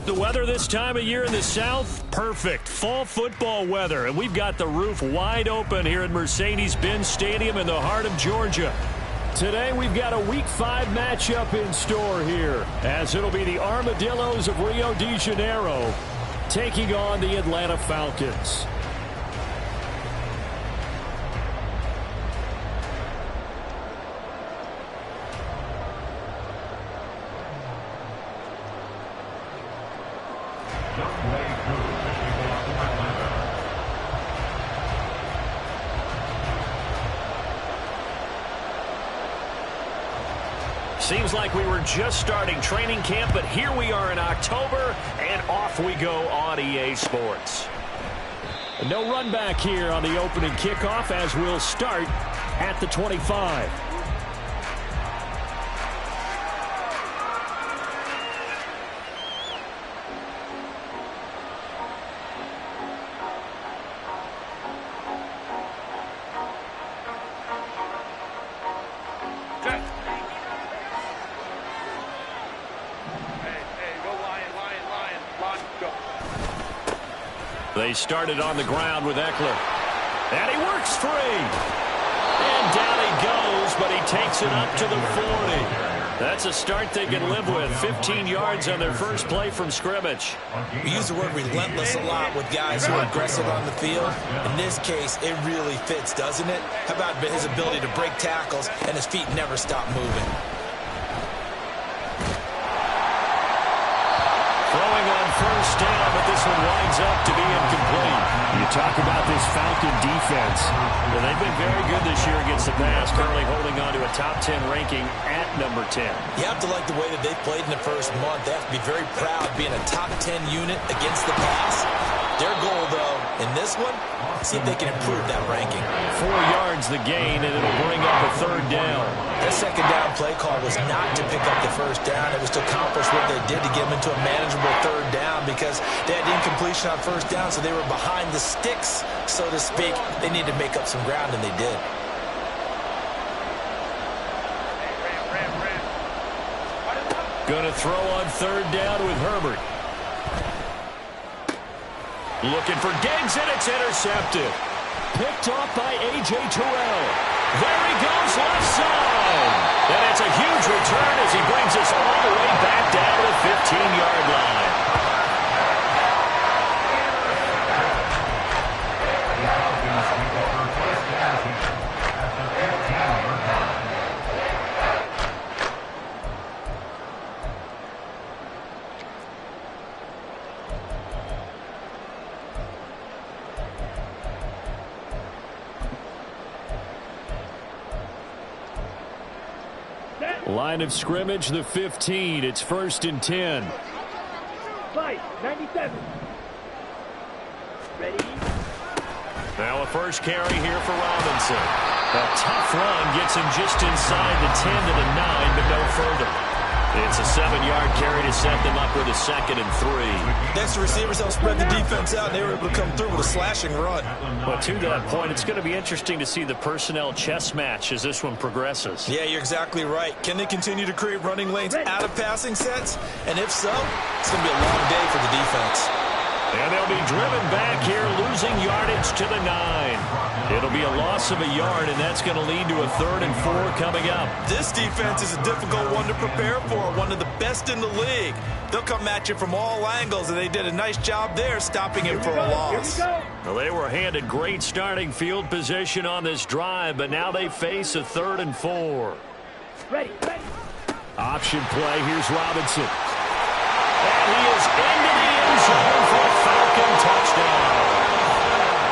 The weather this time of year in the South, perfect. Fall football weather, and we've got the roof wide open here at Mercedes-Benz Stadium in the heart of Georgia. Today we've got a Week 5 matchup in store here, as it'll be the Armadillos of Rio de Janeiro taking on the Atlanta Falcons. Seems like we were just starting training camp, but here we are in October, and off we go on EA Sports. No run back here on the opening kickoff as we'll start at the 25. They started on the ground with Eckler. And he works free. And down he goes, but he takes it up to the 40. That's a start they can live with. 15 yards on their first play from scrimmage. We use the word relentless a lot with guys who are aggressive on the field. In this case, it really fits, doesn't it? How about his ability to break tackles and his feet never stop moving? First down, but this one winds up to be incomplete. You talk about this Falcon defense. Well, they've been very good this year against the pass, currently holding on to a top 10 ranking at number 10. You have to like the way that they played in the first month. They have to be very proud being a top 10 unit against the pass. Their goal, though, in this one, see if they can improve that ranking. 4 yards the gain, and it'll bring up a third down. That second down play call was not to pick up the first down. It was to accomplish what they did to get them into a manageable third down because they had incompletion on first down, so they were behind the sticks, so to speak. They needed to make up some ground, and they did. Going to throw on third down with Herbert. Looking for Diggs, and it's intercepted. Picked off by A.J. Terrell. There he goes, left side. And it's a huge return as he brings us all the way back down to the 15-yard line. Line of scrimmage, the 15. It's 1st and 10. Fight, 97. Ready? Now a first carry here for Robinson. A tough run gets him just inside the 10 to the 9, but no further. It's a 7-yard carry to set them up with a 2nd and 3. Next, the receivers helped spread the defense out, and they were able to come through with a slashing run. Well, to that point, it's going to be interesting to see the personnel chess match as this one progresses. Yeah, you're exactly right. Can they continue to create running lanes out of passing sets? And if so, it's going to be a long day for the defense. And they'll be driven back here, losing yardage to the 9. It'll be a loss of a yard, and that's going to lead to a 3rd and 4 coming up. This defense is a difficult one to prepare for, one of the best in the league. They'll come at you from all angles, and they did a nice job there stopping him for a loss. Well, they were handed great starting field position on this drive, but now they face a 3rd and 4. Ready. Option play. Here's Robinson. And he is into the end zone for a Falcon touchdown.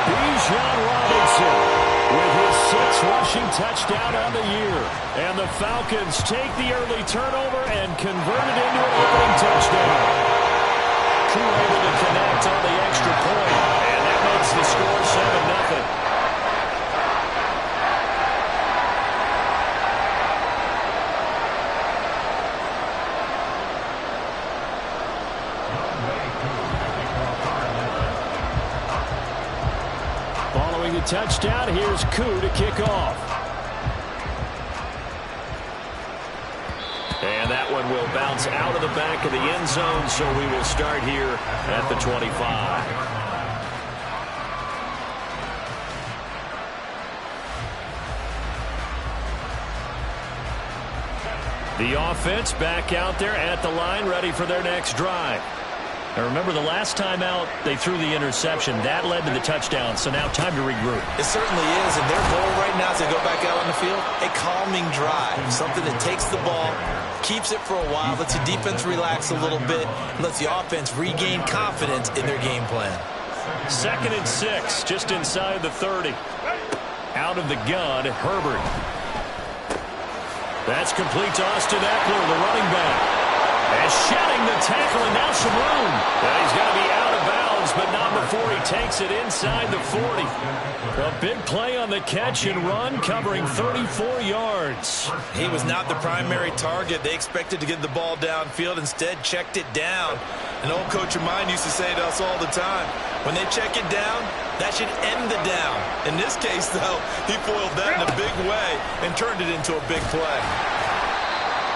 Bijan Robinson with his 6th rushing touchdown on the year. And the Falcons take the early turnover and convert it into an opening touchdown. Crew able to connect on the extra point, and that makes the score 7-0. Following the touchdown, here's Koo to kick off. And that one will bounce offense out of the back of the end zone, so we will start here at the 25. The offense back out there at the line, ready for their next drive. Now remember, the last time out, they threw the interception. That led to the touchdown, so now time to regroup. It certainly is, and their goal right now as they go back out on the field, a calming drive, something that takes the ball, keeps it for a while, lets the defense relax a little bit, and lets the offense regain confidence in their game plan. 2nd and 6, just inside the 30. Out of the gun, Herbert. That's complete to Austin Eckler, the running back. And shedding the tackle, and now some room. And he's going to be out of bounds, but not before he takes it inside the 40. A big play on the catch and run, covering 34 yards. He was not the primary target. They expected to get the ball downfield, instead checked it down. An old coach of mine used to say to us all the time, when they check it down, that should end the down. In this case, though, he foiled that in a big way and turned it into a big play.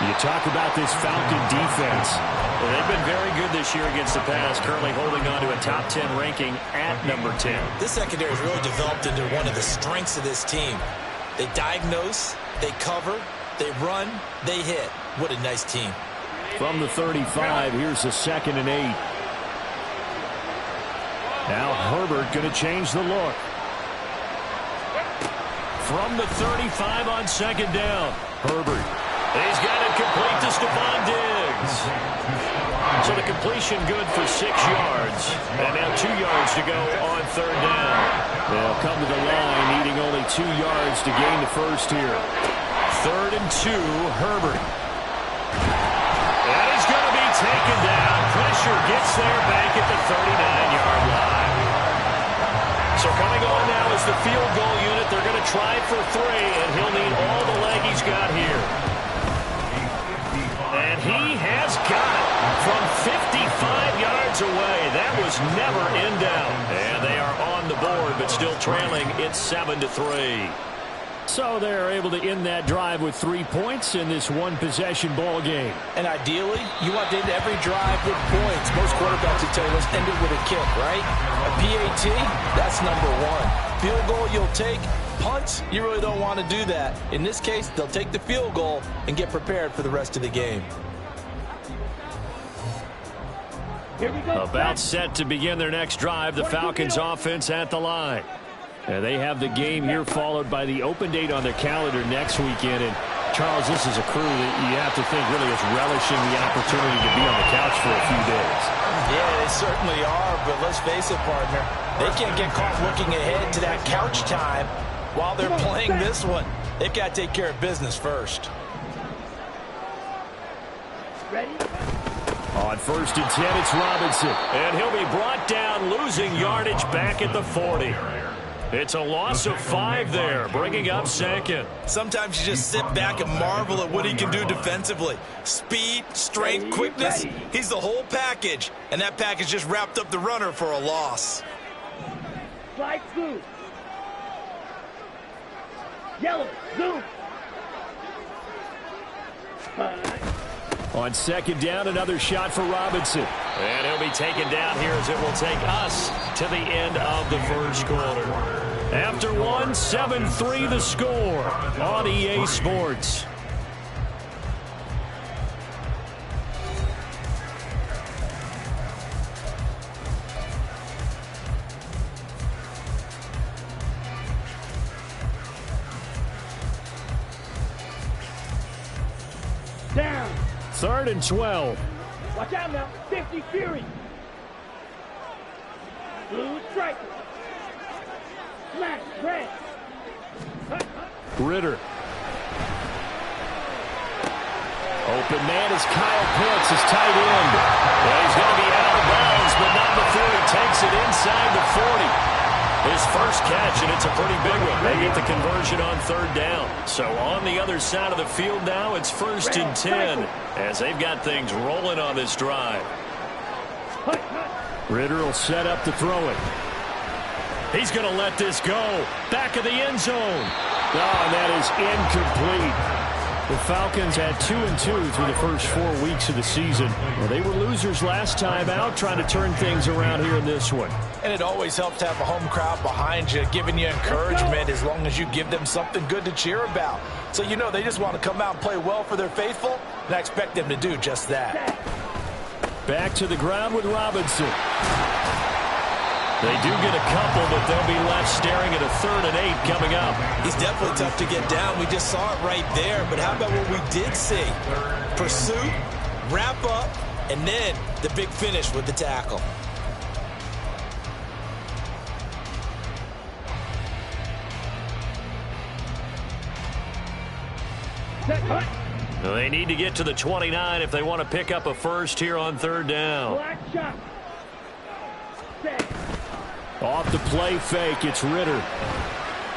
You talk about this Falcon defense. Well, they've been very good this year against the pass, currently holding on to a top 10 ranking at number 10. This secondary has really developed into one of the strengths of this team. They diagnose, they cover, they run, they hit. What a nice team. From the 35, here's a 2nd and 8. Now Herbert going to change the look. From the 35 on 2nd down, Herbert. He's got it complete to Stephon Diggs. So the completion good for 6 yards. And now 2 yards to go on 3rd down. They'll come to the line, needing only 2 yards to gain the first here. 3rd and 2, Herbert. And he's going to be taken down. Pressure gets there back at the 39-yard line. So coming on now is the field goal unit. They're going to try for 3, and he'll need all the leg he's got here. And he has got it from 55 yards away. That was never in doubt. And they are on the board, but still trailing. It's 7-3. So they're able to end that drive with 3 points in this one-possession ball game. And ideally, you want to end every drive with points. Most quarterbacks will tell you, let's end it with a kick, right? A PAT, that's number 1. Field goal you'll take. Punts, you really don't want to do that. In this case, they'll take the field goal and get prepared for the rest of the game. Here we go. About set to begin their next drive, the Falcons offense at the line. And they have the game here followed by the open date on their calendar next weekend. And Charles, this is a crew that you have to think really is relishing the opportunity to be on the couch for a few days. Yeah, they certainly are, but let's face it, partner. They can't get caught looking ahead to that couch time while they're playing this one. They've got to take care of business first. Ready? On 1st and 10, it's Robinson. And he'll be brought down, losing yardage back at the 40. It's a loss of 5 there, bringing up 2nd. Sometimes you just sit back and marvel at what he can do defensively. Speed, strength, quickness. He's the whole package. And that package just wrapped up the runner for a loss. Slide through. Yellow, zoom. On 2nd down, another shot for Robinson. And he'll be taken down here as it will take us to the end of the first quarter. After 1, 7-3 the score on EA Sports. Down. 3rd and 12. Watch out now. 50 Fury. Blue striker. Black, red. Ritter. Open man is Kyle Pitts, his tight end. Well, he's going to be out of bounds, but not before he takes it inside the 40. His first catch, and it's a pretty big one. They get the conversion on 3rd down. So on the other side of the field now, it's 1st and 10 as they've got things rolling on this drive. Ritter will set up to throw it. He's going to let this go. Back of the end zone. Oh, and that is incomplete. The Falcons had 2-2 through the first 4 weeks of the season. Well, they were losers last time out, trying to turn things around here in this one. And it always helps to have a home crowd behind you, giving you encouragement as long as you give them something good to cheer about. So you know they just want to come out and play well for their faithful, and I expect them to do just that. Back to the ground with Robinson. They do get a couple, but they'll be left staring at a 3rd and 8 coming up. He's definitely tough to get down. We just saw it right there. But how about what we did see? Pursuit, wrap up, and then the big finish with the tackle. They need to get to the 29 if they want to pick up a first here on 3rd down. Black shot. Set. Off the play fake, it's Ritter.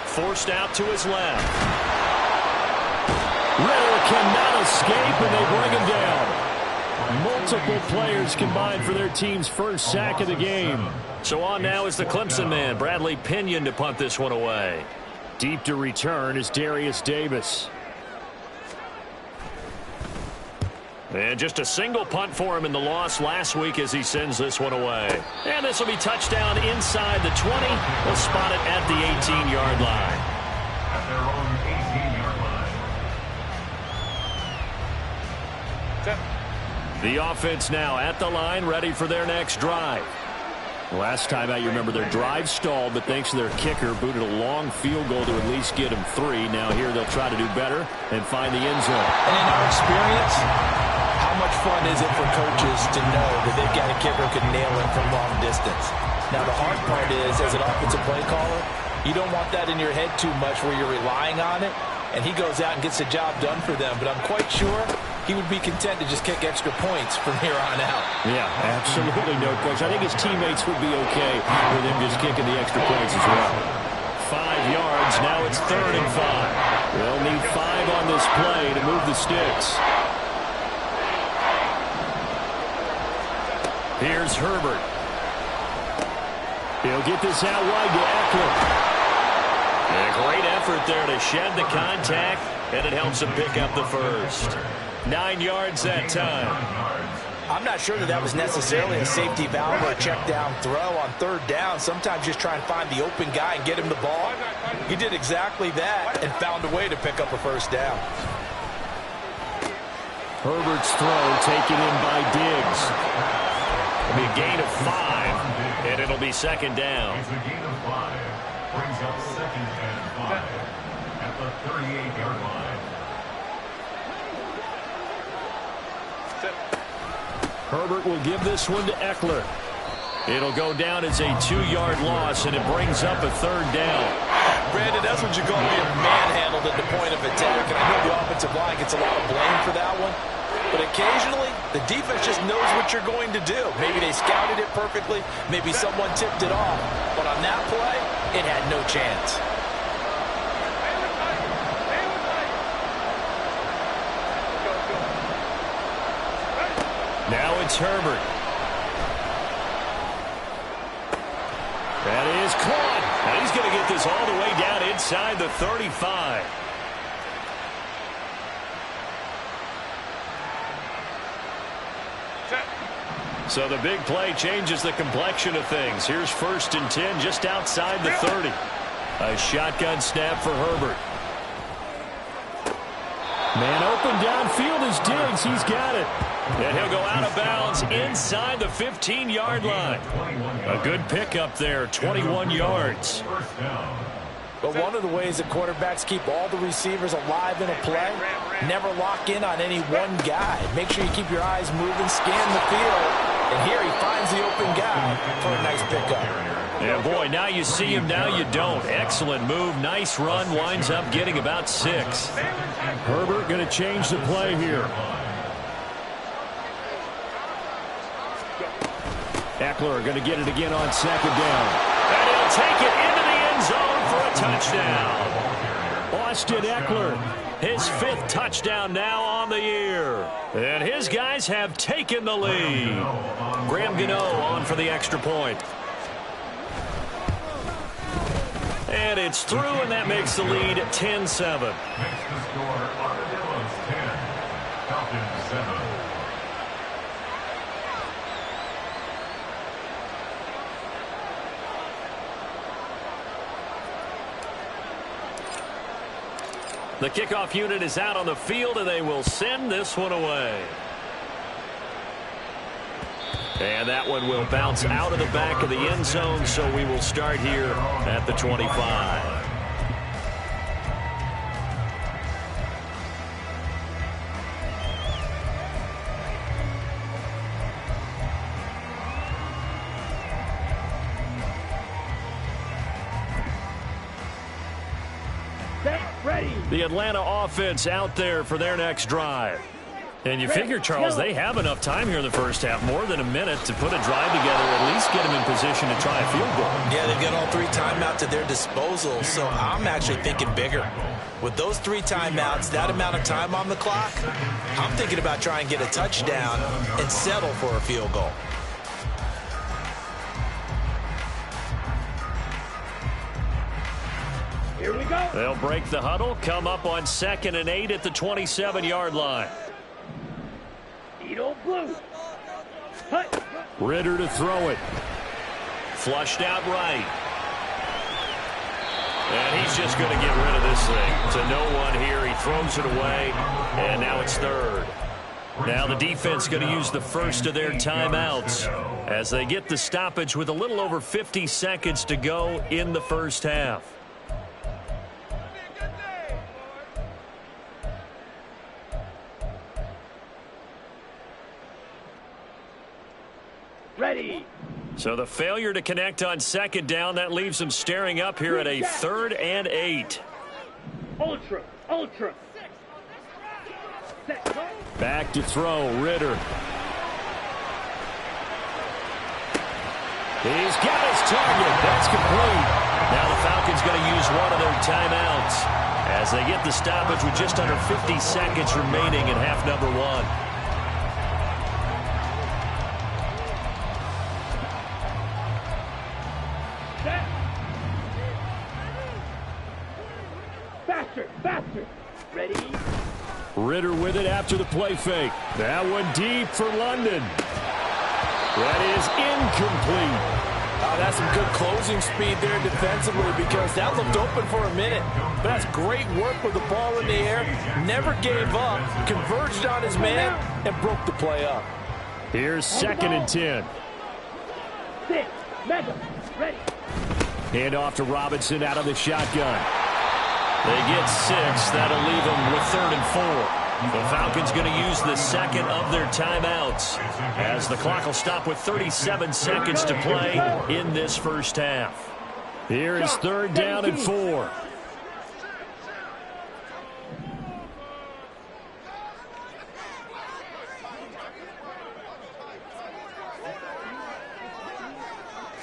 Forced out to his left. Ritter cannot escape, and they bring him down. Multiple players combined for their team's first sack of the game. So on now is the Clemson man, Bradley Pinion, to punt this one away. Deep to return is Darius Davis. And just a single punt for him in the loss last week as he sends this one away. And this will be touchdown inside the 20. They'll spot it at the 18-yard line. At their own 18-yard line. The offense now at the line, ready for their next drive. Last time out, you remember their drive stalled, but thanks to their kicker, booted a long field goal to at least get them 3. Now here they'll try to do better and find the end zone. And in our experience, how much fun is it for coaches to know that they've got a kicker who can nail it from long distance? Now, the hard part is, as an offensive play caller, you don't want that in your head too much where you're relying on it, and he goes out and gets the job done for them. But I'm quite sure he would be content to just kick extra points from here on out. Yeah, absolutely no question. I think his teammates would be okay with him just kicking the extra points as well. 5 yards, now it's 3rd and 5. They'll need 5 on this play to move the sticks. Here's Herbert. He'll get this out wide to Eckler. A great effort there to shed the contact, and it helps him pick up the first. 9 yards that time. I'm not sure that was necessarily a safety valve or a check down throw on 3rd down. Sometimes just try and find the open guy and get him the ball. He did exactly that and found a way to pick up a first down. Herbert's throw taken in by Diggs. It'll be a gain of 5, and it'll be 2nd down. It's a gain of 5. Brings up 2nd and 5 at the 38-yard line. Herbert will give this one to Eckler. It'll go down as a 2-yard loss, and it brings up a 3rd down. Brandon, that's what you call being manhandled at the point of attack. And I know the offensive line gets a lot of blame for that one. But occasionally, the defense just knows what you're going to do. Maybe they scouted it perfectly. Maybe someone tipped it off. But on that play, it had no chance. Now it's Herbert. That is caught. And he's going to get this all the way down inside the 35. So the big play changes the complexion of things. Here's 1st and 10 just outside the 30. A shotgun snap for Herbert. Man open downfield is Diggs. He's got it. And he'll go out of bounds inside the 15-yard line. A good pickup there, 21 yards. But one of the ways that quarterbacks keep all the receivers alive in a play, never lock in on any one guy. Make sure you keep your eyes moving, scan the field. And here he finds the open guy for a nice pickup. Yeah, boy, now you see him, now you don't. Excellent move, nice run, winds up getting about 6. Herbert going to change the play here. Eckler going to get it again on 2nd down. And he'll take it into the end zone for a touchdown. Austin Eckler, his 5th touchdown now on the year. And his guys have taken the lead. Graham Gano on for the extra point. And it's through, and that makes the lead 10-7. Makes the score Armadillos 7. The kickoff unit is out on the field, and they will send this one away. And that one will bounce out of the back of the end zone, so we will start here at the 25. The Atlanta offense out there for their next drive. And you figure, Charles, they have enough time here in the first half, more than a minute, to put a drive together, at least get them in position to try a field goal. Yeah, they've got all 3 timeouts at their disposal, so I'm actually thinking bigger. With those 3 timeouts, that amount of time on the clock, I'm thinking about trying to get a touchdown and settle for a field goal. Here we go. They'll break the huddle, come up on 2nd and 8 at the 27-yard line. Edo blue. Ritter to throw it. Flushed out right. And he's just going to get rid of this thing. To no one here. He throws it away, and now it's 3rd. Now the defense going to use the first of their timeouts as they get the stoppage with a little over 50 seconds to go in the first half. Ready. So the failure to connect on 2nd down, that leaves them staring up here at a 3rd and 8. Ultra. Back to throw, Ritter. He's got his target. That's complete. Now the Falcons going to use one of their timeouts as they get the stoppage with just under 50 seconds remaining in half number 1. Faster. Ready. Ritter with it after the play fake. That one deep for London. That is incomplete. That's some good closing speed there defensively because that looked open for a minute. But that's great work with the ball in the air. Never gave up, converged on his man, and broke the play up. Here's 2nd and 10. 6. Mega. Ready. Hand off to Robinson out of the shotgun. They get 6. That'll leave them with 3rd and 4. The Falcons going to use the 2nd of their timeouts as the clock will stop with 37 seconds to play in this first half. Here is 3rd down and 4.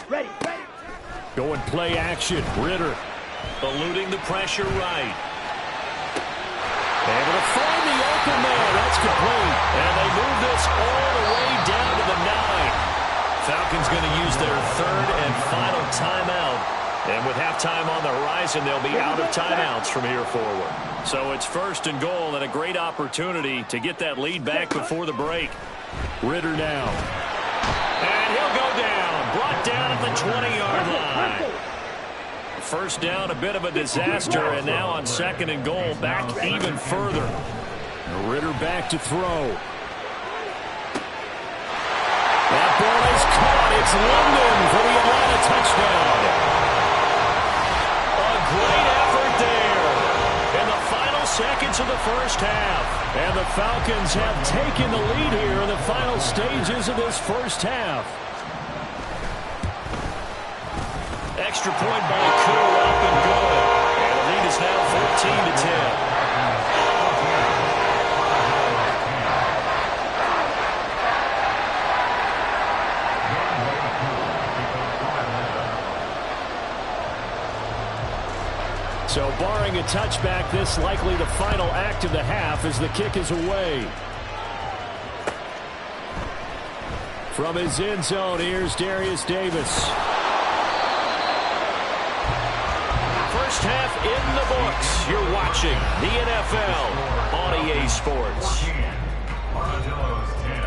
Ready. Going play action. Ritter eluding the pressure right. Able to find the open man. That's complete. And they move this all the way down to the 9. Falcons going to use their 3rd and final timeout. And with halftime on the horizon, they'll be out of timeouts from here forward. So it's 1st and goal and a great opportunity to get that lead back before the break. Ritter now. And he'll go down. Brought down at the 20-yard line. First down, a bit of a disaster, and now on 2nd and goal, back even further. Ritter back to throw. That ball is caught. It's London for the Atlanta touchdown. A great effort there in the final seconds of the first half. And the Falcons have taken the lead here in the final stages of this first half. Extra point by Koo, up and good. And the lead is now 14-10. So barring a touchback, this likely the final act of the half as the kick is away. From his end zone, here's Darius Davis. First half in the books. You're watching the NFL on EA Sports. Armadillos 10.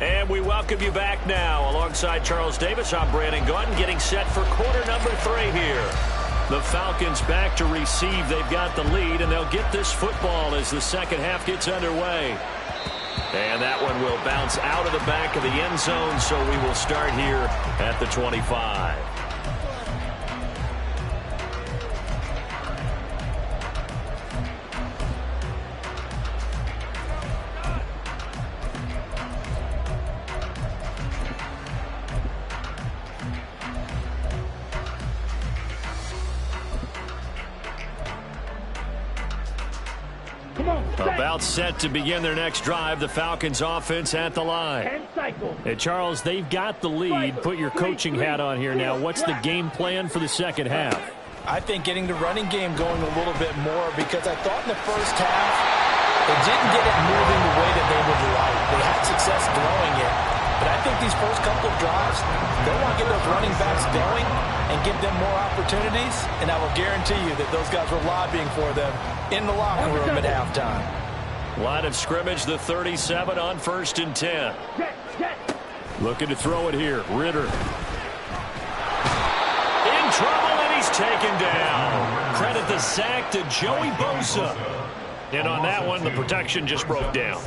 And we welcome you back now. Alongside Charles Davis, I'm Brandon Gaudin, getting set for quarter number 3 here. The Falcons back to receive. They've got the lead, and they'll get this football as the second half gets underway. And that one will bounce out of the back of the end zone, so we will start here at the 25. About set to begin their next drive. The Falcons offense at the line. And Charles, they've got the lead. Put your coaching hat on here now. What's the game plan for the second half? I think getting the running game going a little bit more, because I thought in the first half they didn't get it moving the way that they would like. They had success throwing it. But I think these first couple of drives, they want to get those running backs going and give them more opportunities. And I will guarantee you that those guys were lobbying for them in the locker room at halftime. Line of scrimmage, the 37 on 1st and 10. Looking to throw it here. Ritter. In trouble, and he's taken down. Credit the sack to Joey Bosa. And on that one, the protection just broke down.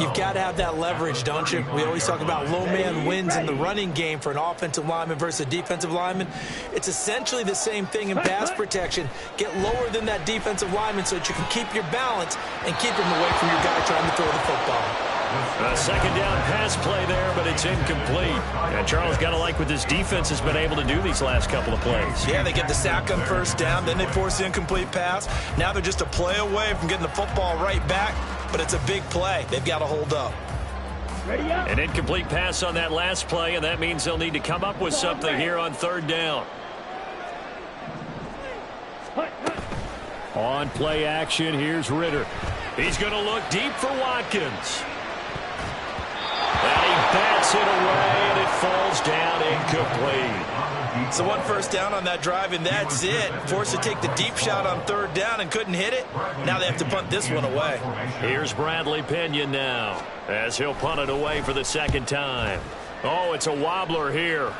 You've got to have that leverage, don't you? We always talk about low man wins in the running game for an offensive lineman versus a defensive lineman. It's essentially the same thing in pass protection. Get lower than that defensive lineman so that you can keep your balance and keep him away from your guy trying to throw the football. A second down pass play there, but it's incomplete. And Charles, got to like what this defense has been able to do these last couple of plays. Yeah, they get the sack on first down, then they force the incomplete pass. Now they're just a play away from getting the football right back, but it's a big play. They've got to hold up. An incomplete pass on that last play, and that means they'll need to come up with something here on 3rd down. On play action, here's Ritter. He's going to look deep for Watkins. And he bats it away, and it falls down incomplete. So 1 first down on that drive, and that's it. Forced to take the deep shot on 3rd down and couldn't hit it. Now they have to punt this one away. Here's Bradley Pinion now, as he'll punt it away for the second time. Oh, it's a wobbler here.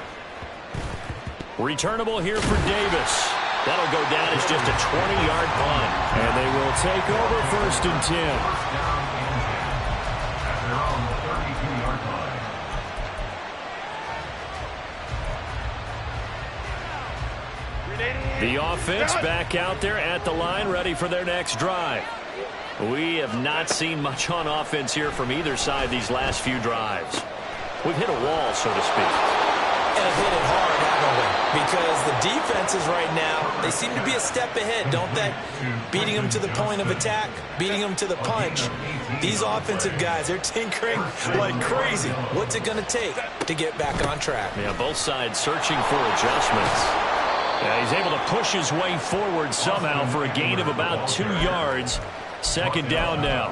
Returnable here for Davis. That'll go down as just a 20-yard punt. And they will take over 1st and 10. The offense back out there at the line, ready for their next drive. We have not seen much on offense here from either side these last few drives. We've hit a wall, so to speak. And hit it hard, haven't we? Because the defenses right now, they seem to be a step ahead, don't they? Beating them to the point of attack, beating them to the punch. These offensive guys, they're tinkering like crazy. What's it going to take to get back on track? Yeah, both sides searching for adjustments. Yeah, he's able to push his way forward somehow for a gain of about 2 yards. Second down now.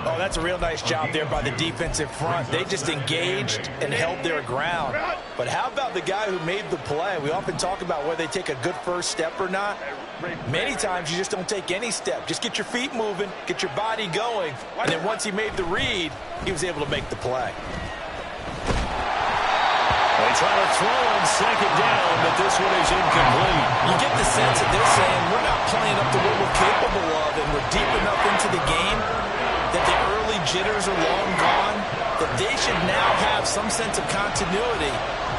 Oh, that's a real nice job there by the defensive front. They just engaged and held their ground. But how about the guy who made the play? We often talk about whether they take a good first step or not. Many times you just don't take any step. Just get your feet moving, get your body going. And then once he made the read, he was able to make the play. They try to throw on second down, but this one is incomplete. You get the sense that they're saying we're not playing up to what we're capable of, and we're deep enough into the game that the early jitters are long gone, that they should now have some sense of continuity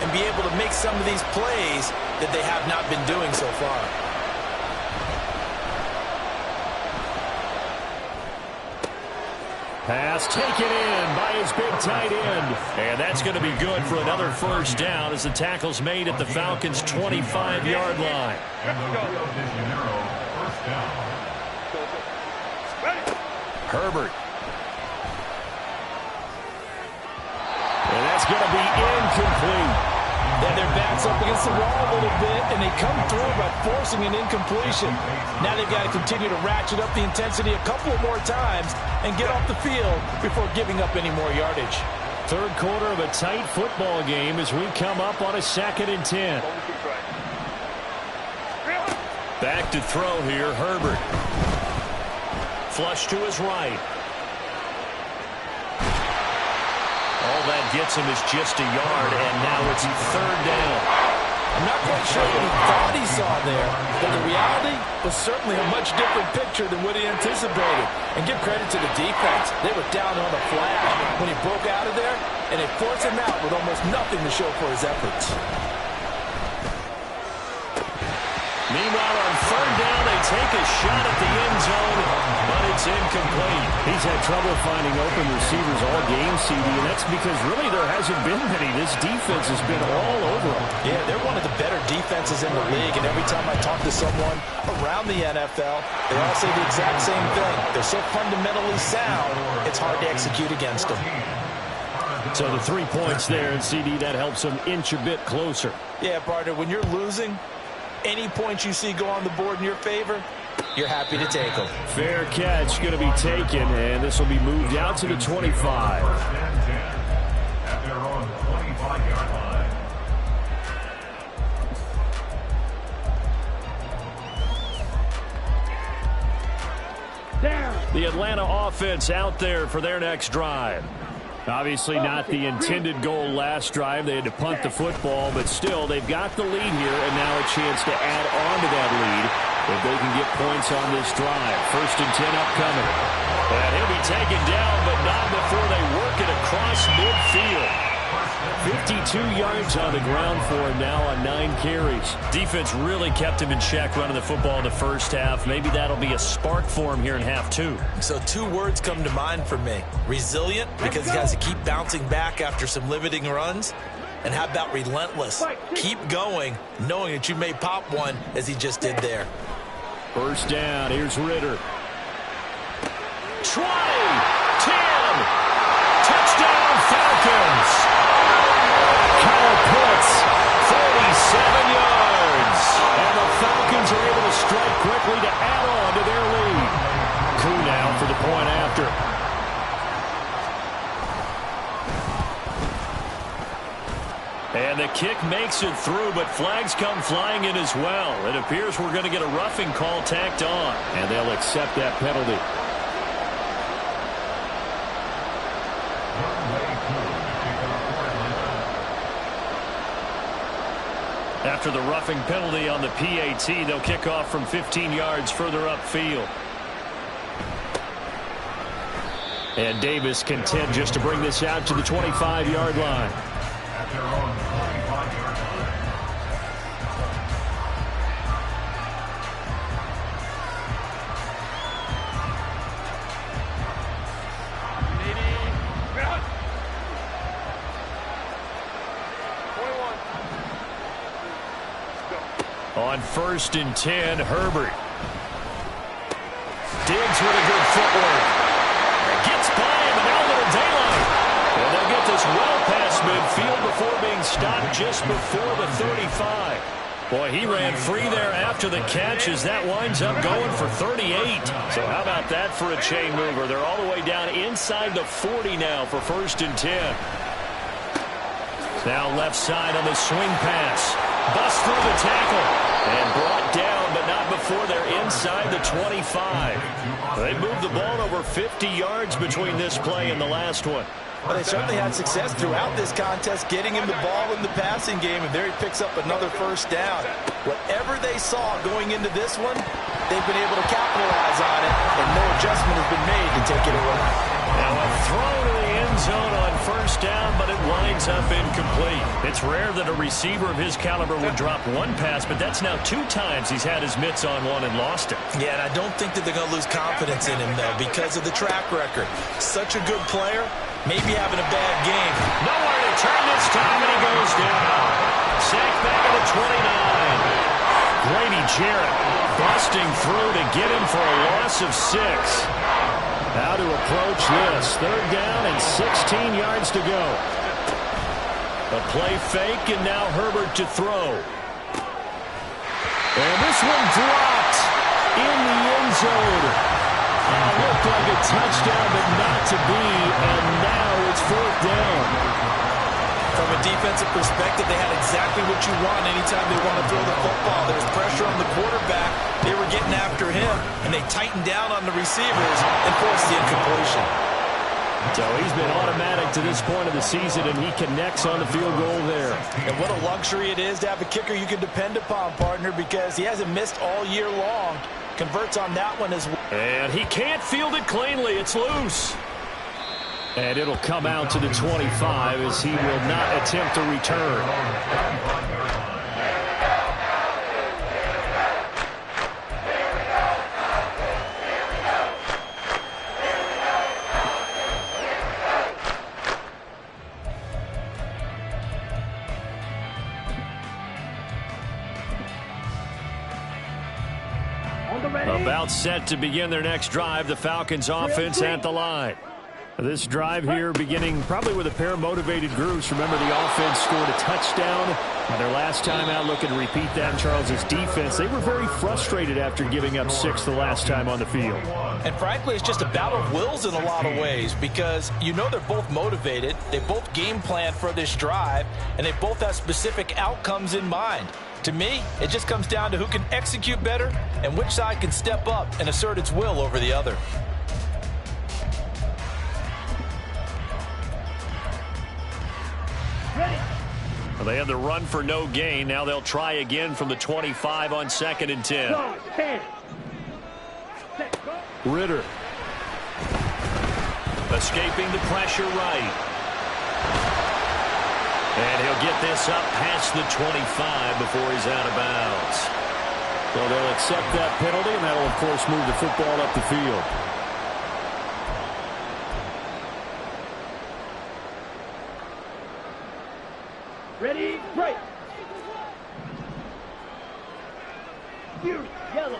and be able to make some of these plays that they have not been doing so far. Pass taken in by his big tight end. And that's going to be good for another first down as the tackle's made at the Falcons' 25-yard line. Herbert. And that's going to be incomplete. Then their backs up against the wall a little bit, and they come through by forcing an incompletion. Now they've got to continue to ratchet up the intensity a couple more times and get off the field before giving up any more yardage. Third quarter of a tight football game as we come up on a 2nd and 10. Back to throw here, Herbert. Flush to his right. All that gets him is just a yard, and now it's 3rd down. I'm not quite sure what he thought he saw there, but the reality was certainly a much different picture than what he anticipated. And give credit to the defense. They were down on the flash when he broke out of there, and they forced him out with almost nothing to show for his efforts. Meanwhile, on 3rd down, they take a shot at the end zone, but it's incomplete. He's had trouble finding open receivers all game, CD, and that's because really there hasn't been many. This defense has been all over them. Yeah, they're one of the better defenses in the league, and every time I talk to someone around the NFL, they all say the exact same thing. They're so fundamentally sound, it's hard to execute against them. So the 3 points there, and CD, that helps them inch a bit closer. Yeah, partner, when you're losing, any points you see go on the board in your favor, you're happy to take them. Fair catch going to be taken, and this will be moved out to the 25. At their own 25-yard line. Down. The Atlanta offense out there for their next drive. Obviously not the intended goal last drive. They had to punt the football, but still, they've got the lead here, and now a chance to add on to that lead if they can get points on this drive. 1st and 10 upcoming. And he'll be taken down, but not before they work it across midfield. 52 yards on the ground for him now on 9 carries. Defense really kept him in check running the football in the first half. Maybe that'll be a spark for him here in half 2. So 2 words come to mind for me. Resilient, because he has to keep bouncing back after some limiting runs. And how about relentless? Keep going, knowing that you may pop one as he just did there. 1st down. Here's Ritter. 20, 10, touchdown Falcons. Kyle Pitts, 47 yards. And the Falcons are able to strike quickly to add on to their lead. Koo now for the point after. And the kick makes it through, but flags come flying in as well. It appears we're going to get a roughing call tacked on, and they'll accept that penalty. After the roughing penalty on the PAT, they'll kick off from 15 yards further upfield. And Davis content just to bring this out to the 25-yard line. At their own 25-yard line. On 1st and 10, Herbert. Diggs with a good footwork. Gets by him, and now a little daylight. And they'll get this well past midfield before being stopped just before the 35. Boy, he ran free there after the catch as that winds up going for 38. So how about that for a chain mover? They're all the way down inside the 40 now for 1st and 10. Now left side on the swing pass. Bust through the tackle. And brought down, but not before they're inside the 25. They moved the ball over 50 yards between this play and the last one. But they certainly had success throughout this contest, getting him the ball in the passing game, and there he picks up another 1st down. Whatever they saw going into this one, they've been able to capitalize on it, and no adjustment has been made to take it away. Now a throw to the end zone on 1st down, but it winds up incomplete. It's rare that a receiver of his caliber would drop one pass, but that's now 2 times he's had his mitts on one and lost it. Yeah, and I don't think that they're going to lose confidence in him, though, because of the track record. Such a good player, maybe having a bad game. Nowhere to turn this time, and he goes down. Sacked back at the 29. Grady Jarrett busting through to get him for a loss of 6. How to approach this. 3rd down and 16 yards to go. A play fake, and now Herbert to throw. And this one dropped in the end zone. Looked like a touchdown, but not to be, and now it's 4th down. From a defensive perspective, they had exactly what you want anytime they want to throw the football. There's pressure on the quarterback. They were getting after him, and they tightened down on the receivers and forced the incompletion. So he's been automatic to this point of the season, and he connects on the field goal there. And what a luxury it is to have a kicker you can depend upon, partner, because he hasn't missed all year long. Converts on that one as well. And he can't field it cleanly. It's loose. And it'll come out to the 25 as he will not attempt to return. About set to begin their next drive. The Falcons offense at the line. This drive here beginning probably with a pair of motivated groups. Remember, the offense scored a touchdown on their last time out. Looking to repeat that in Charles's defense. They were very frustrated after giving up 6 the last time on the field. And frankly, it's just a battle of wills in a lot of ways because you know they're both motivated. They both game plan for this drive, and they both have specific outcomes in mind. To me, it just comes down to who can execute better and which side can step up and assert its will over the other. Well, they had the run for no gain. Now they'll try again from the 25 on 2nd and 10. Ritter. Escaping the pressure right. And he'll get this up past the 25 before he's out of bounds. So they'll accept that penalty, and that'll, of course, move the football up the field. Ready, break. Yellow.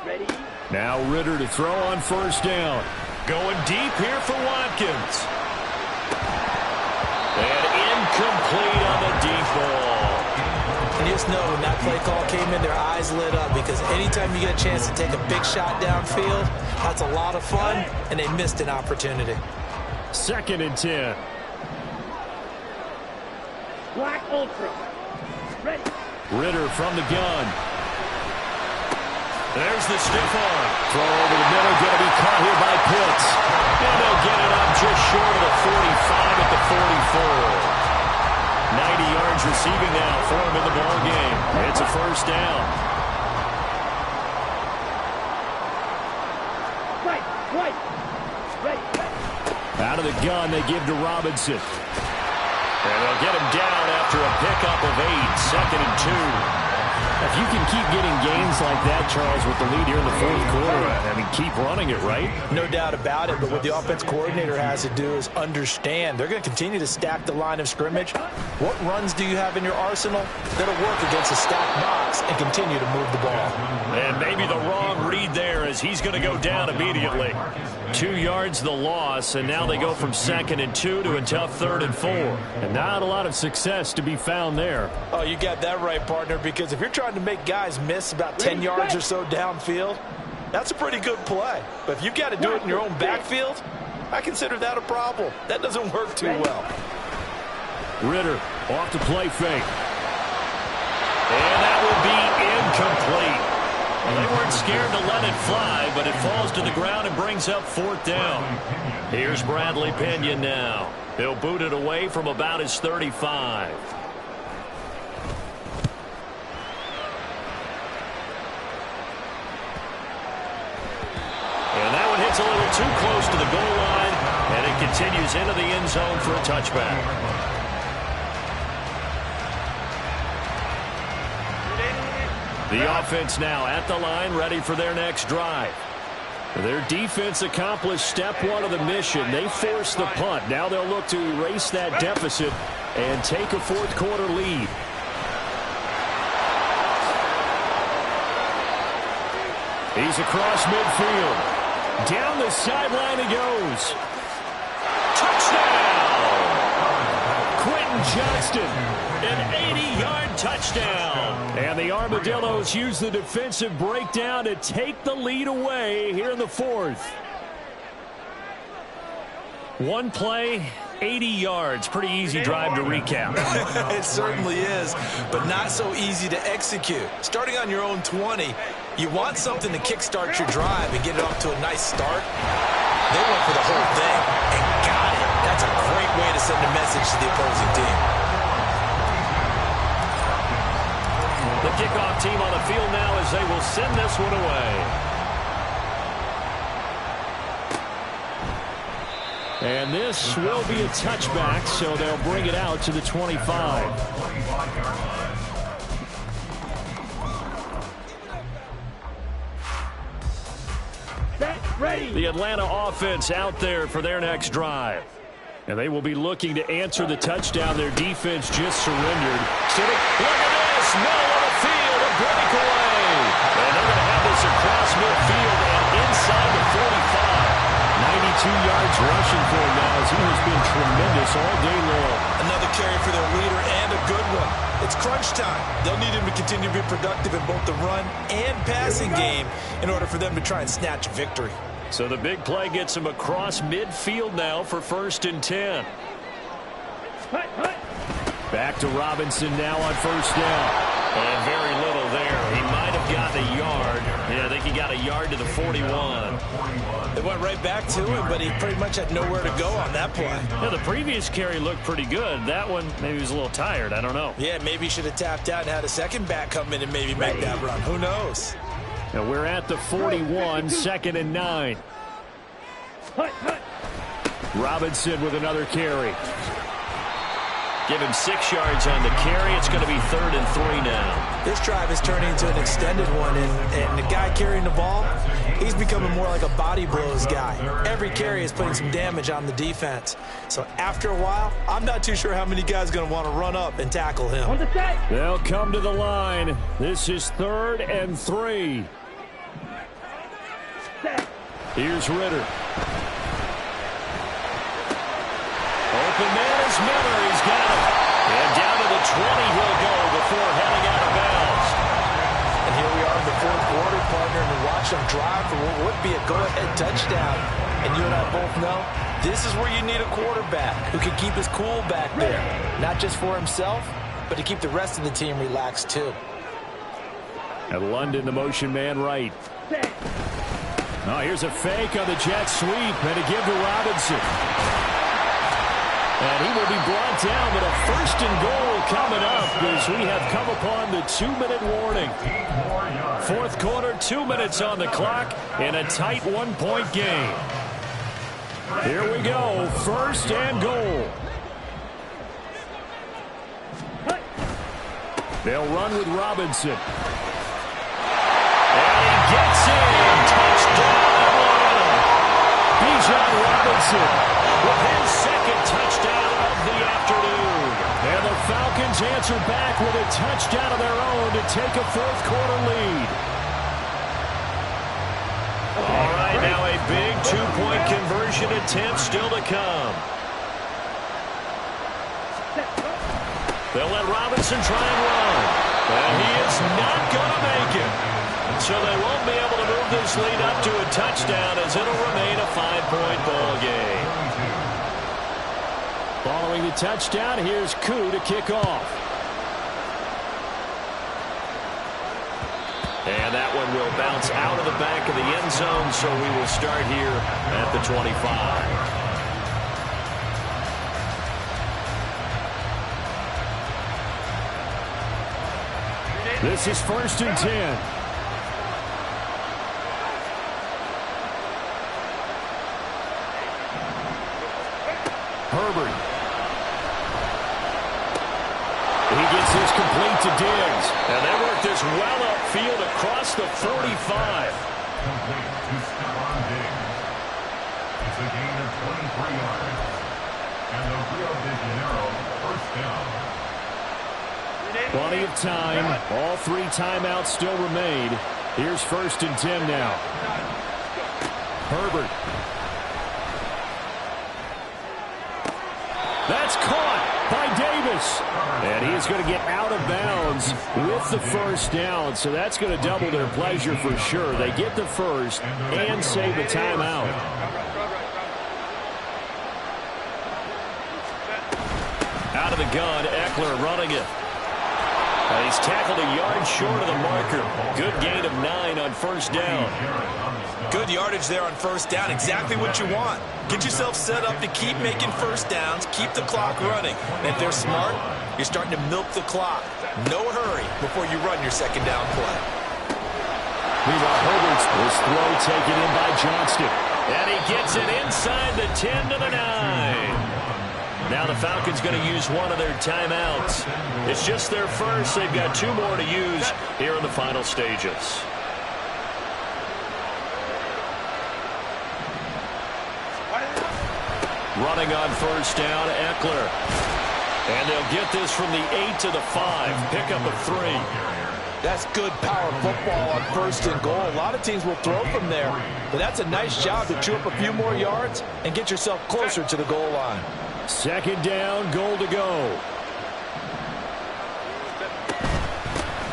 Ready. Now Ritter to throw on 1st down. Going deep here for Watkins. And incomplete on the deep ball. And just know when that play call came in, their eyes lit up because anytime you get a chance to take a big shot downfield, that's a lot of fun, and they missed an opportunity. 2nd and 10. Black Ultra. Ready. Ritter from the gun. There's the stiff arm. Throw over the middle, going to be caught here by Pitts. And they'll get it up just short of the 45 at the 44. 90 yards receiving now for him in the ball game. It's a 1st down. Right. Ready. Out of the gun, they give to Robinson. And they'll get him down after a pickup of 8, 2nd and 2. If you can keep getting gains like that, Charles, with the lead here in the 4th quarter, I mean, keep running it, right? No doubt about it, but what the offense coordinator has to do is understand. They're going to continue to stack the line of scrimmage. What runs do you have in your arsenal that'll work against a stacked box and continue to move the ball? And maybe the wrong read there as he's going to go down immediately. 2 yards the loss, and now they go from 2nd and 2 to a tough 3rd and 4. And not a lot of success to be found there. Oh, you got that right, partner, because if you're trying to make guys miss about 10 yards or so downfield, that's a pretty good play. But if you've got to do it in your own backfield, I consider that a problem. That doesn't work too well. Ritter off the play fake. And that will be incomplete. Well, they weren't scared to let it fly, but it falls to the ground and brings up 4th down. Here's Bradley Pinion now. He'll boot it away from about his 35. And that one hits a little too close to the goal line, and it continues into the end zone for a touchback. The offense now at the line, ready for their next drive. Their defense accomplished step 1 of the mission. They forced the punt. Now they'll look to erase that deficit and take a 4th quarter lead. He's across midfield. Down the sideline he goes. Touchdown! Quentin Johnston. An 80-yard touchdown. And the Armadillos use the defensive breakdown to take the lead away here in the fourth. One play, 80 yards. Pretty easy drive to recap. It certainly is, but not so easy to execute. Starting on your own 20, you want something to kickstart your drive and get it off to a nice start. They went for the whole thing and got it. That's a great way to send a message to the opposing team. The kickoff team on the field now as they will send this one away. And this will be a touchback, so they'll bring it out to the 25. The Atlanta offense out there for their next drive. And they will be looking to answer the touchdown their defense just surrendered. Look at this. Middle of the field, a breakaway. And they're going to have this across midfield and inside the 45. 92 yards rushing for him now as he has been tremendous all day long. Another carry for their leader and a good one. It's crunch time. They'll need him to continue to be productive in both the run and passing game in order for them to try and snatch a victory. So the big play gets him across midfield now for 1st and 10. Back to Robinson now on 1st down. And very little there. He might have gotten a yard. Yeah, I think he got a yard to the 41. They went right back to him, but he pretty much had nowhere to go on that play. Yeah, the previous carry looked pretty good. That one, maybe he was a little tired. I don't know. Yeah, maybe he should have tapped out and had a second back come in and maybe make that run. Who knows? Now we're at the 41, 2nd and 9. Robinson with another carry. Give him 6 yards on the carry. It's going to be 3rd and 3 now. This drive is turning into an extended one, and the guy carrying the ball, he's becoming more like a body blows guy. Every carry is putting some damage on the defense. So after a while, I'm not too sure how many guys are going to want to run up and tackle him. They'll come to the line. This is 3rd and 3. Here's Ritter. Open man is Miller. He's got it. And down to the 20 he'll go before heading out of bounds. And here we are in the 4th quarter, partner, and we watch them drive for what would be a go-ahead touchdown. And you and I both know this is where you need a quarterback who can keep his cool back there. Not just for himself, but to keep the rest of the team relaxed too. And London, the motion man right. Oh, here's a fake on the jet sweep and a give to Robinson. And he will be brought down with a 1st and goal coming up as we have come upon the 2-minute warning. 4th quarter, 2 minutes on the clock in a tight 1-point game. Here we go, 1st and goal. They'll run with Robinson. And he gets in. Touchdown, Atlanta. Bijan Robinson with his 2nd touchdown of the afternoon. And the Falcons answer back with a touchdown of their own to take a 4th quarter lead. All right, now a big 2-point conversion attempt still to come. They'll let Robinson try and run. And he is not going to make it. So they won't be able to move this lead up to a touchdown as it'll remain a 5-point ball game. Following the touchdown, here's Koo to kick off. And that one will bounce out of the back of the end zone, so we will start here at the 25. This is 1st and 10. Herbert. He gets this complete to Diggs. And they work this well upfield across the 45. Complete to Stephon Diggs. It's a gain of 23 yards. And the Rio de Janeiro 1st down. Plenty of time. All 3 timeouts still remain. Here's 1st and 10 now. Herbert. That's caught by Davis. close. And he is going to get out of bounds with the first down. So that's going to double their pleasure for sure. They get the first and save a timeout. Out of the gun, Eckler running it. And he's tackled a yard short of the marker. Good gain of 9 on first down. Good yardage there on first down. Exactly what you want. Get yourself set up to keep making first downs, keep the clock running. And if they're smart, you're starting to milk the clock. No hurry before you run your second down play. Meanwhile, Herbert's this throw taken in by Johnston. And he gets it inside the 10 to the 9. Now the Falcons going to use one of their timeouts. It's just their first. They've got 2 more to use here in the final stages. Running on first down, Eckler. And they'll get this from the 8 to the 5. Pickup of 3. That's good power football on first and goal. A lot of teams will throw from there. But that's a nice job to chew up a few more yards and get yourself closer to the goal line. Second down, goal to go.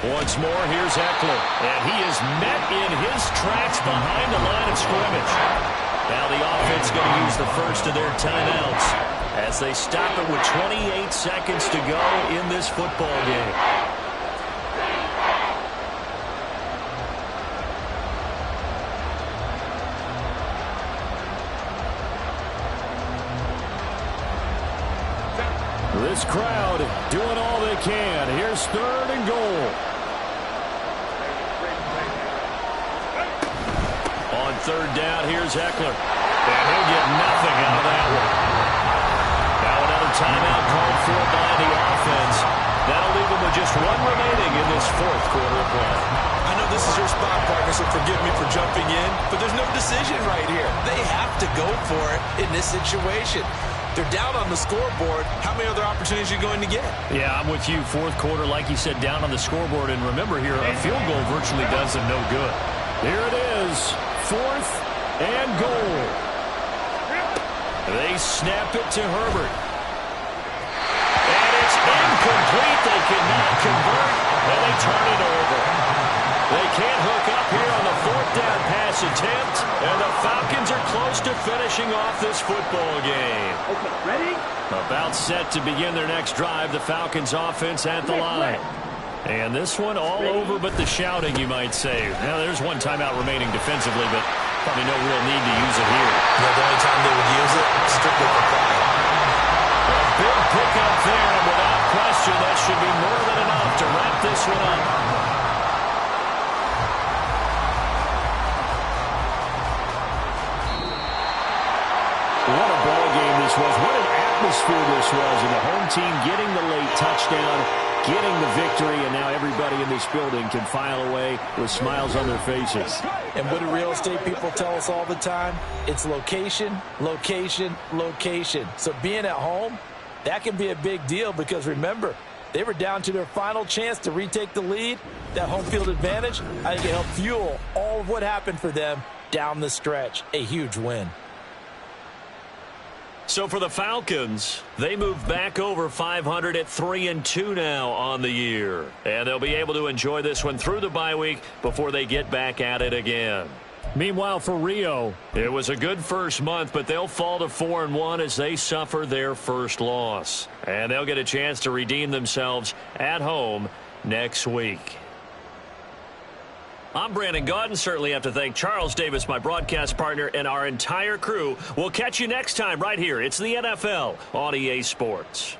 Once more, here's Eckler. And he is met in his tracks behind the line of scrimmage. Now the offense going to use the first of their timeouts as they stop it with 28 seconds to go in this football game. This crowd doing all they can. Here's third and goal. On third down, here's Eckler. And he'll get nothing out of that one. Now another timeout called for by the offense. That'll leave them with just 1 remaining in this fourth quarter of play. I know this is your spot, partner, so forgive me for jumping in, but there's no decision right here. They have to go for it in this situation. They're down on the scoreboard. How many other opportunities are you going to get? Yeah, I'm with you. Fourth quarter, like you said, down on the scoreboard. And remember here, a field goal virtually does them no good. Here it is, 4th and goal. They snap it to Herbert. And it's incomplete. They cannot convert, and they turn it over. They can't hook up here on the 4th down pass attempt, and the Falcons are close to finishing off this football game. Okay, ready? About set to begin their next drive, the Falcons offense at the line. And this one all over but the shouting, you might say. Now, there's 1 timeout remaining defensively, but probably no real need to use it here. Yeah, the only time they would use it, strictly for fire. A big pickup there, and without question, that should be more than enough to wrap this one up. What a ball game this was. What an atmosphere this was. And the home team getting the late touchdown, getting the victory, and now everybody in this building can file away with smiles on their faces. And what do real estate people tell us all the time? It's location, location, location. So being at home, that can be a big deal because remember, they were down to their final chance to retake the lead. That home field advantage, I think it helped fuel all of what happened for them down the stretch. A huge win. So for the Falcons, they move back over 500 at 3-2 now on the year. And they'll be able to enjoy this one through the bye week before they get back at it again. Meanwhile, for Rio, it was a good first month, but they'll fall to 4-1 as they suffer their first loss. And they'll get a chance to redeem themselves at home next week. I'm Brandon Gaudin. Certainly have to thank Charles Davis, my broadcast partner, and our entire crew. We'll catch you next time right here. It's the NFL on EA Sports.